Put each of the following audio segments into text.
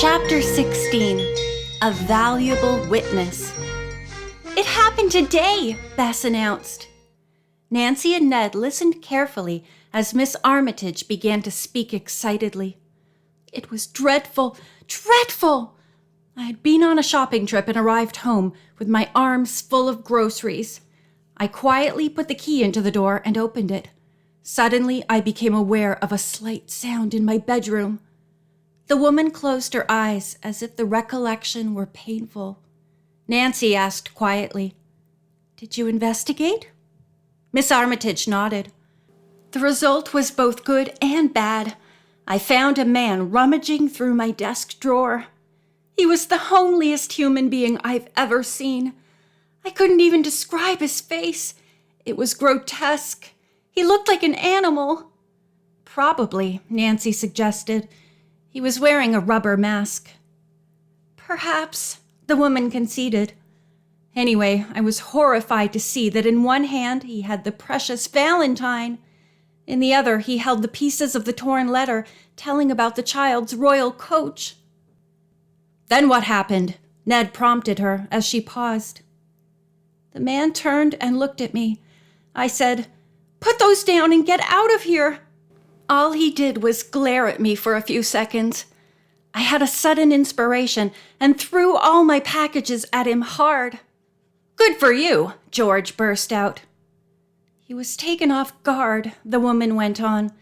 Chapter 16. A Valuable Witness. "It happened today," Bess announced. Nancy and Ned listened carefully as Miss Armitage began to speak excitedly. "It was dreadful, dreadful! I had been on a shopping trip and arrived home with my arms full of groceries. I quietly put the key into the door and opened it. Suddenly, I became aware of a slight sound in my bedroom." The woman closed her eyes as if the recollection were painful. Nancy asked quietly, "Did you investigate?" Miss Armitage nodded. "The result was both good and bad. I found a man rummaging through my desk drawer. He was the homeliest human being I've ever seen. I couldn't even describe his face. It was grotesque. He looked like an animal." "Probably," Nancy suggested. "He was wearing a rubber mask." "Perhaps," the woman conceded. "Anyway, I was horrified to see that in one hand he had the precious Valentine. In the other, he held the pieces of the torn letter telling about the child's royal coach." "Then what happened?" Ned prompted her as she paused. "The man turned and looked at me. I said, 'Put those down and get out of here.' All he did was glare at me for a few seconds. I had a sudden inspiration and threw all my packages at him hard." "Good for you," George burst out. "He was taken off guard," the woman went on,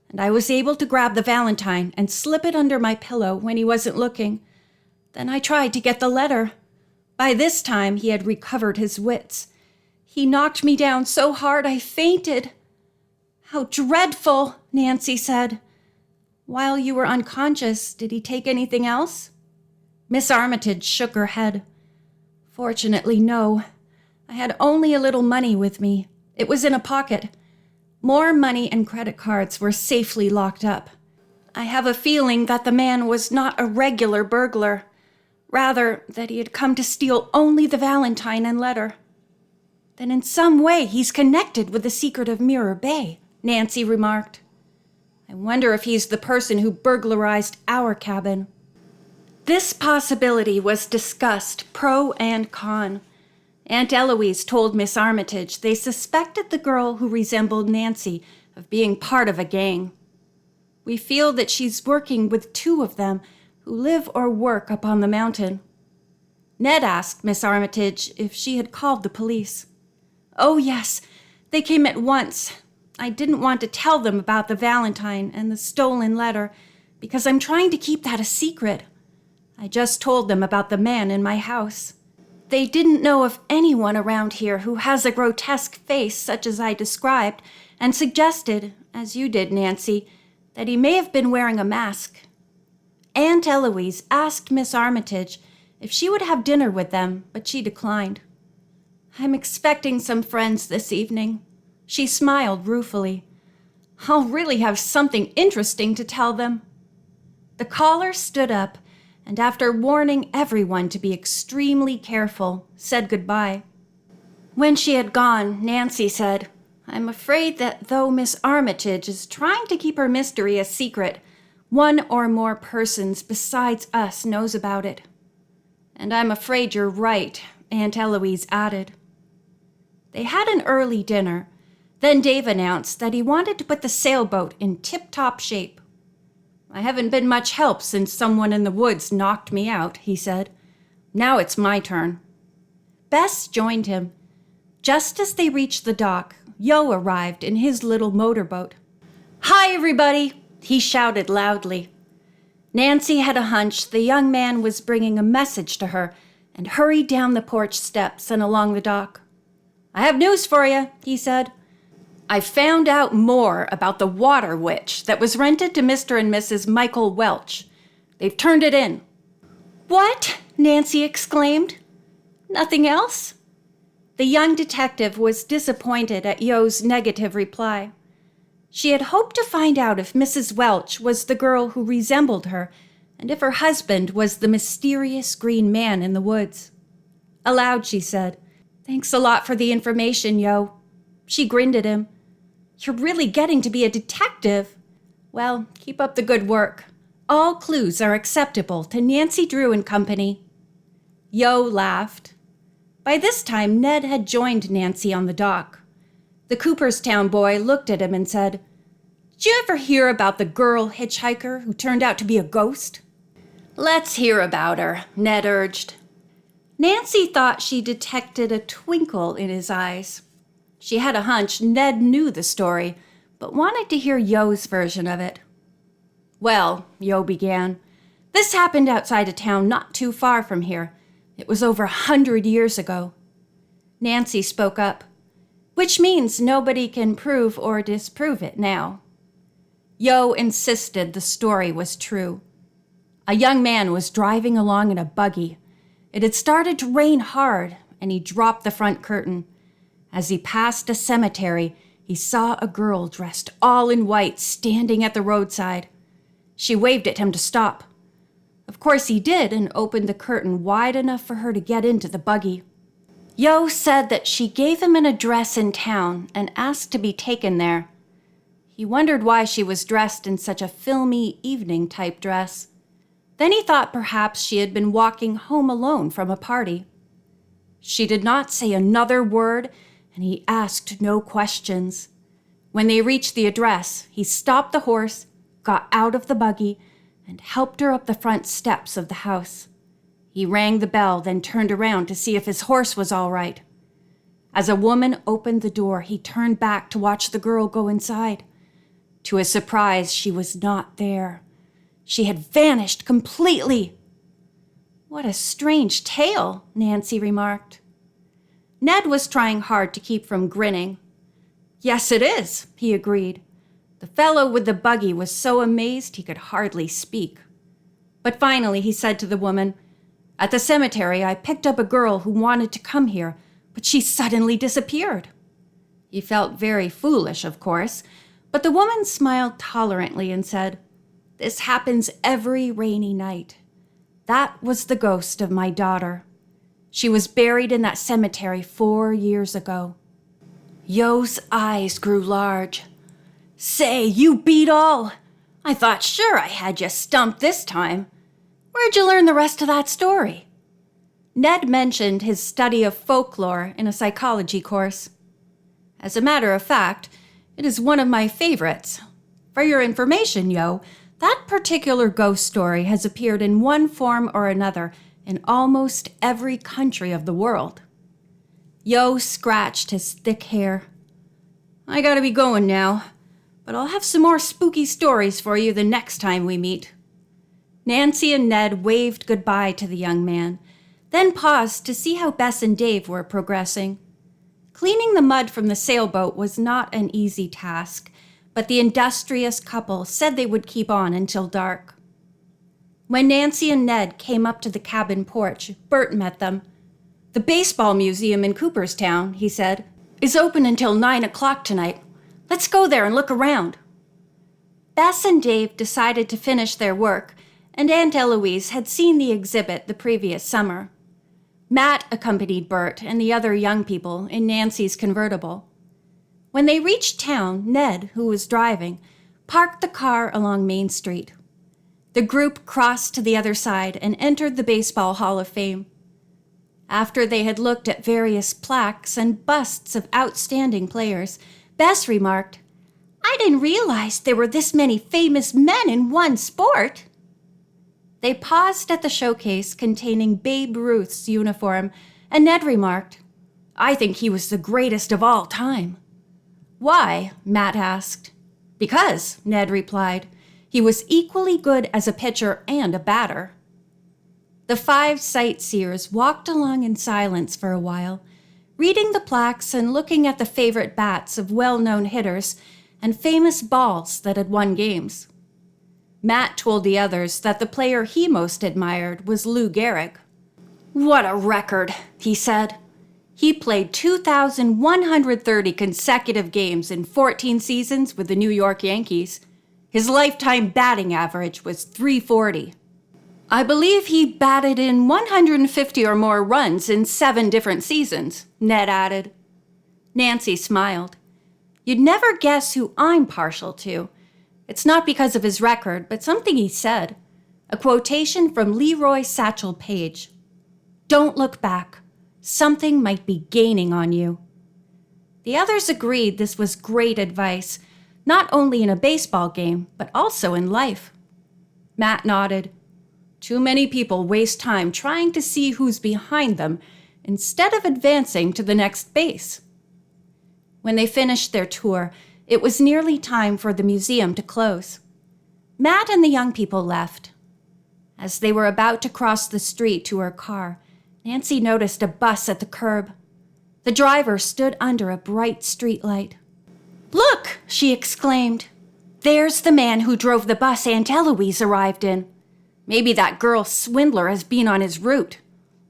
"and I was able to grab the Valentine and slip it under my pillow when he wasn't looking. Then I tried to get the letter. By this time, he had recovered his wits. He knocked me down so hard I fainted." "How dreadful," Nancy said. "While you were unconscious, did he take anything else?" Miss Armitage shook her head. "Fortunately, no. I had only a little money with me. It was in a pocket. More money and credit cards were safely locked up. I have a feeling that the man was not a regular burglar. Rather, that he had come to steal only the Valentine and letter." "Then in some way he's connected with the secret of Mirror Bay," Nancy remarked. "I wonder if he's the person who burglarized our cabin." This possibility was discussed pro and con. Aunt Eloise told Miss Armitage they suspected the girl who resembled Nancy of being part of a gang. "We feel that she's working with two of them who live or work up on the mountain." Ned asked Miss Armitage if she had called the police. "Oh, yes. They came at once. I didn't want to tell them about the Valentine and the stolen letter because I'm trying to keep that a secret. I just told them about the man in my house. They didn't know of anyone around here who has a grotesque face such as I described and suggested, as you did, Nancy, that he may have been wearing a mask." Aunt Eloise asked Miss Armitage if she would have dinner with them, but she declined. "I'm expecting some friends this evening." She smiled ruefully. "I'll really have something interesting to tell them." The caller stood up and, after warning everyone to be extremely careful, said goodbye. When she had gone, Nancy said, "I'm afraid that though Miss Armitage is trying to keep her mystery a secret, one or more persons besides us knows about it." "And I'm afraid you're right," Aunt Eloise added. They had an early dinner. Then Dave announced that he wanted to put the sailboat in tip-top shape. "I haven't been much help since someone in the woods knocked me out," he said. "Now it's my turn." Bess joined him. Just as they reached the dock, Yo arrived in his little motorboat. "Hi, everybody!" he shouted loudly. Nancy had a hunch the young man was bringing a message to her and hurried down the porch steps and along the dock. "I have news for you," he said. "I found out more about the water witch that was rented to Mr. and Mrs. Michael Welch. They've turned it in." "What?" Nancy exclaimed. "Nothing else?" The young detective was disappointed at Yo's negative reply. She had hoped to find out if Mrs. Welch was the girl who resembled her and if her husband was the mysterious green man in the woods. Aloud, she said, "Thanks a lot for the information, Yo." She grinned at him. "You're really getting to be a detective." Well, keep up the good work. All clues are acceptable to Nancy Drew and Company." Yo laughed. By this time, Ned had joined Nancy on the dock. The Cooperstown boy looked at him and said, "Did you ever hear about the girl hitchhiker who turned out to be a ghost?" "Let's hear about her," Ned urged. Nancy thought she detected a twinkle in his eyes. She had a hunch Ned knew the story, but wanted to hear Yo's version of it. "Well," Yo began, "this happened outside of town not too far from here. It was over 100 years ago." Nancy spoke up, "Which means nobody can prove or disprove it now." Yo insisted the story was true. A young man was driving along in a buggy. It had started to rain hard, and he dropped the front curtain. As he passed a cemetery, he saw a girl dressed all in white standing at the roadside. She waved at him to stop. Of course he did, and opened the curtain wide enough for her to get into the buggy. Yo said that she gave him an address in town and asked to be taken there. He wondered why she was dressed in such a filmy evening-type dress. Then he thought perhaps she had been walking home alone from a party. She did not say another word, and he asked no questions. When they reached the address, he stopped the horse, got out of the buggy, and helped her up the front steps of the house. He rang the bell, then turned around to see if his horse was all right. As a woman opened the door, he turned back to watch the girl go inside. To his surprise, she was not there. She had vanished completely. "What a strange tale," Nancy remarked. Ned was trying hard to keep from grinning. "Yes, it is," he agreed. The fellow with the buggy was so amazed he could hardly speak. But finally he said to the woman, "At the cemetery, I picked up a girl who wanted to come here, but she suddenly disappeared." He felt very foolish, of course, but the woman smiled tolerantly and said, "This happens every rainy night. That was the ghost of my daughter. She was buried in that cemetery 4 years ago." Yo's eyes grew large. "Say, you beat all! I thought sure I had you stumped this time. Where'd you learn the rest of that story?" Ned mentioned his study of folklore in a psychology course. "As a matter of fact, it is one of my favorites. For your information, Yo, that particular ghost story has appeared in one form or another in almost every country of the world." Yo scratched his thick hair. "I gotta be going now, but I'll have some more spooky stories for you the next time we meet." Nancy and Ned waved goodbye to the young man, then paused to see how Bess and Dave were progressing. Cleaning the mud from the sailboat was not an easy task, but the industrious couple said they would keep on until dark. When Nancy and Ned came up to the cabin porch, Bert met them. "The baseball museum in Cooperstown," he said, "is open until 9 o'clock tonight. Let's go there and look around." Bess and Dave decided to finish their work, and Aunt Eloise had seen the exhibit the previous summer. Matt accompanied Bert and the other young people in Nancy's convertible. When they reached town, Ned, who was driving, parked the car along Main Street. The group crossed to the other side and entered the Baseball Hall of Fame. After they had looked at various plaques and busts of outstanding players, Bess remarked, "I didn't realize there were this many famous men in one sport." They paused at the showcase containing Babe Ruth's uniform, and Ned remarked, "I think he was the greatest of all time." "Why?" Matt asked. "Because," Ned replied, "he was equally good as a pitcher and a batter." The 5 sightseers walked along in silence for a while, reading the plaques and looking at the favorite bats of well-known hitters and famous balls that had won games. Matt told the others that the player he most admired was Lou Gehrig. "What a record," he said. "He played 2,130 consecutive games in 14 seasons with the New York Yankees. His lifetime batting average was .340. I believe he batted in 150 or more runs in 7 different seasons," Ned added. Nancy smiled. "You'd never guess who I'm partial to. It's not because of his record, but something he said. A quotation from Leroy Satchel Paige. "Don't look back. Something might be gaining on you." The others agreed this was great advice, not only in a baseball game, but also in life. Matt nodded. Too many people waste time trying to see who's behind them instead of advancing to the next base. When they finished their tour, it was nearly time for the museum to close. Matt and the young people left. As they were about to cross the street to her car, Nancy noticed a bus at the curb. The driver stood under a bright street light. "Look!" she exclaimed. "There's the man who drove the bus Aunt Eloise arrived in. Maybe that girl swindler has been on his route.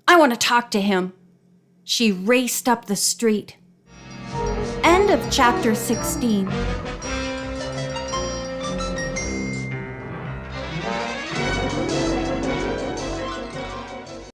I want to talk to him." She raced up the street. End of chapter 16.